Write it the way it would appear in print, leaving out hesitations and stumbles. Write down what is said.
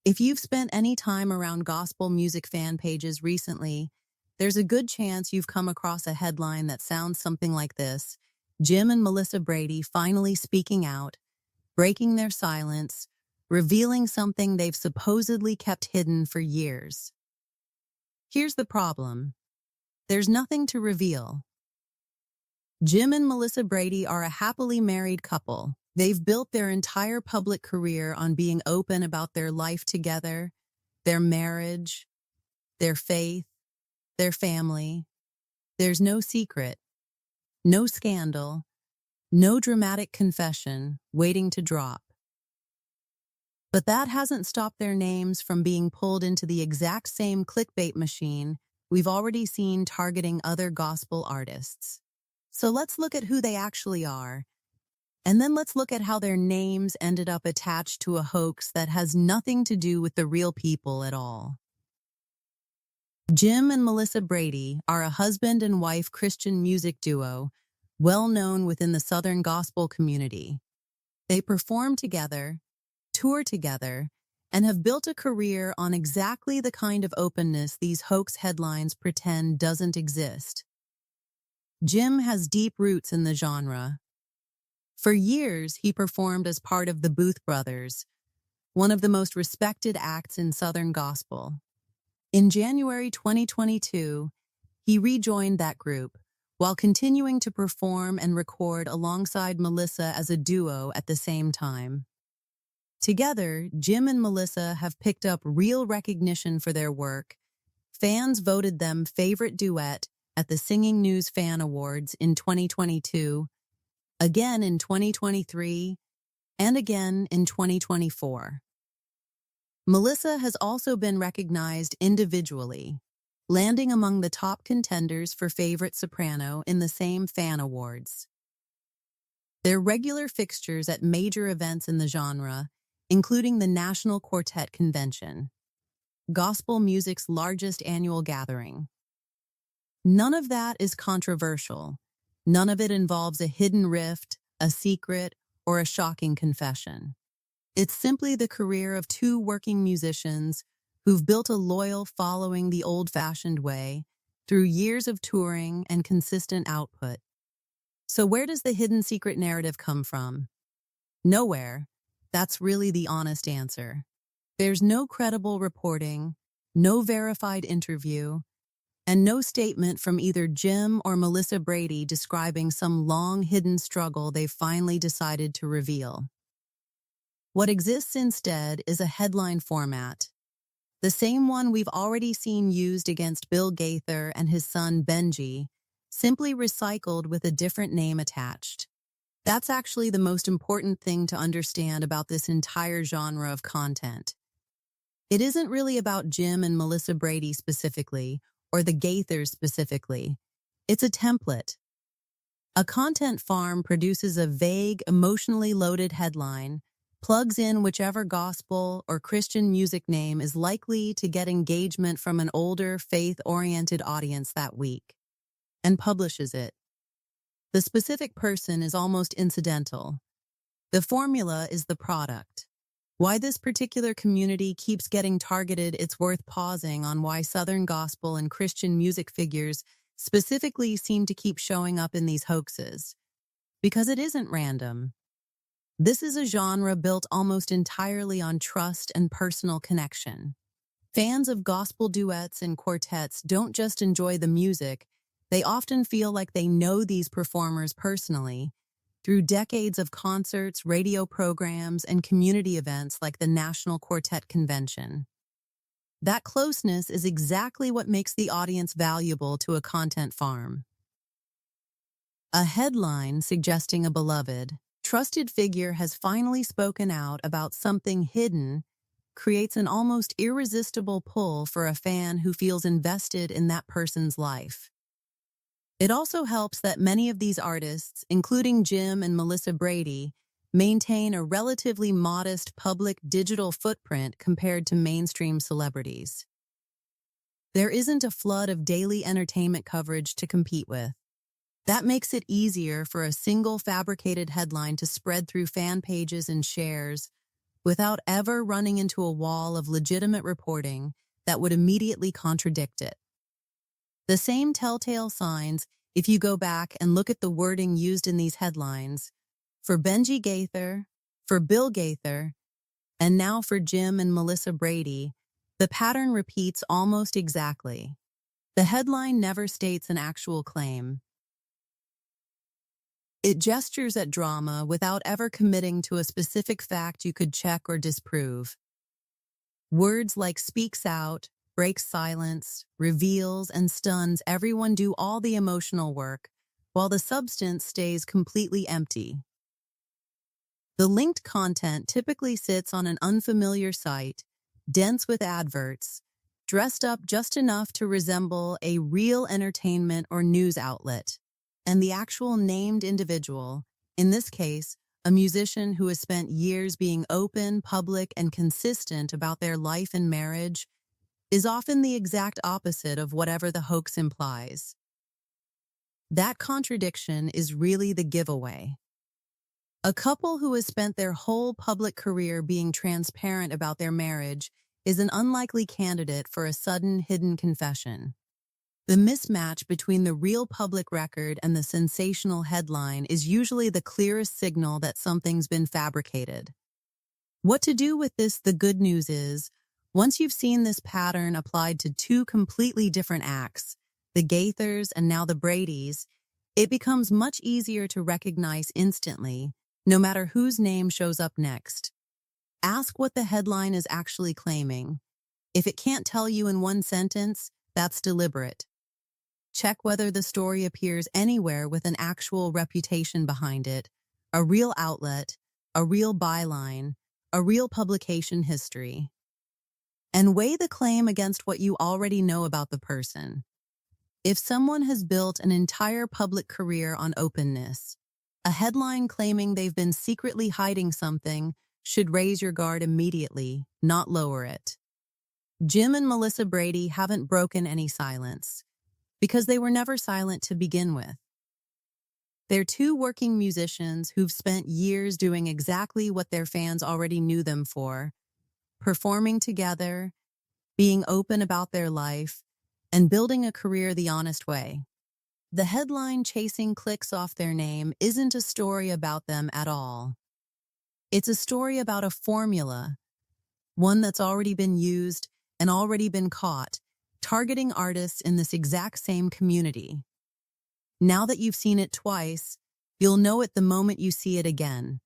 If you've spent any time around gospel music fan pages recently, there's a good chance you've come across a headline that sounds something like this: Jim and Melissa Brady finally speaking out, breaking their silence, revealing something they've supposedly kept hidden for years. Here's the problem: there's nothing to reveal. Jim and Melissa Brady are a happily married couple. They've built their entire public career on being open about their life together, their marriage, their faith, their family. There's no secret, no scandal, no dramatic confession waiting to drop. But that hasn't stopped their names from being pulled into the exact same clickbait machine we've already seen targeting other gospel artists. So let's look at who they actually are, and then let's look at how their names ended up attached to a hoax that has nothing to do with the real people at all. Jim and Melissa Brady are a husband and wife Christian music duo, well known within the Southern gospel community. They perform together, tour together, and have built a career on exactly the kind of openness these hoax headlines pretend doesn't exist. Jim has deep roots in the genre. For years, he performed as part of the Booth Brothers, one of the most respected acts in Southern gospel. In January 2022, he rejoined that group while continuing to perform and record alongside Melissa as a duo at the same time. Together, Jim and Melissa have picked up real recognition for their work. Fans voted them favorite duet at the Singing News Fan Awards in 2022, again in 2023, and again in 2024. Melissa has also been recognized individually, landing among the top contenders for favorite soprano in the same fan awards. They're regular fixtures at major events in the genre, including the National Quartet Convention, gospel music's largest annual gathering. None of that is controversial. None of it involves a hidden rift, a secret, or a shocking confession. It's simply the career of two working musicians who've built a loyal following the old-fashioned way through years of touring and consistent output. So where does the hidden secret narrative come from? Nowhere. That's really the honest answer. There's no credible reporting, no verified interview, and no statement from either Jim or Melissa Brady describing some long-hidden struggle they've finally decided to reveal. What exists instead is a headline format, the same one we've already seen used against Bill Gaither and his son Benji, simply recycled with a different name attached. That's actually the most important thing to understand about this entire genre of content. It isn't really about Jim and Melissa Brady specifically, or the Gaithers specifically. It's a template. A content farm produces a vague, emotionally loaded headline, plugs in whichever gospel or Christian music name is likely to get engagement from an older, faith-oriented audience that week, and publishes it. The specific person is almost incidental. The formula is the product. Why this particular community keeps getting targeted, it's worth pausing on why Southern gospel and Christian music figures specifically seem to keep showing up in these hoaxes. Because it isn't random. This is a genre built almost entirely on trust and personal connection. Fans of gospel duets and quartets don't just enjoy the music, they often feel like they know these performers personally through decades of concerts, radio programs, and community events like the National Quartet Convention. That closeness is exactly what makes the audience valuable to a content farm. A headline suggesting a beloved, trusted figure has finally spoken out about something hidden creates an almost irresistible pull for a fan who feels invested in that person's life. It also helps that many of these artists, including Jim and Melissa Brady, maintain a relatively modest public digital footprint compared to mainstream celebrities. There isn't a flood of daily entertainment coverage to compete with. That makes it easier for a single fabricated headline to spread through fan pages and shares without ever running into a wall of legitimate reporting that would immediately contradict it. The same telltale signs, if you go back and look at the wording used in these headlines, for Benji Gaither, for Bill Gaither, and now for Jim and Melissa Brady, the pattern repeats almost exactly. The headline never states an actual claim. It gestures at drama without ever committing to a specific fact you could check or disprove. Words like speaks out, breaks silence, reveals, and stuns everyone do all the emotional work, while the substance stays completely empty. The linked content typically sits on an unfamiliar site, dense with adverts, dressed up just enough to resemble a real entertainment or news outlet. And the actual named individual, in this case, a musician who has spent years being open, public, and consistent about their life and marriage, is often the exact opposite of whatever the hoax implies. That contradiction is really the giveaway. A couple who has spent their whole public career being transparent about their marriage is an unlikely candidate for a sudden hidden confession. The mismatch between the real public record and the sensational headline is usually the clearest signal that something's been fabricated. What to do with this? The good news is, once you've seen this pattern applied to two completely different acts, the Gaithers and now the Bradys, it becomes much easier to recognize instantly, no matter whose name shows up next. Ask what the headline is actually claiming. If it can't tell you in one sentence, that's deliberate. Check whether the story appears anywhere with an actual reputation behind it, a real outlet, a real byline, a real publication history. And weigh the claim against what you already know about the person. If someone has built an entire public career on openness, a headline claiming they've been secretly hiding something should raise your guard immediately, not lower it. Jim and Melissa Brady haven't broken any silence, because they were never silent to begin with. They're two working musicians who've spent years doing exactly what their fans already knew them for, performing together, being open about their life, and building a career the honest way. The headline chasing clicks off their name isn't a story about them at all. It's a story about a formula, one that's already been used and already been caught, targeting artists in this exact same community. Now that you've seen it twice, you'll know it the moment you see it again.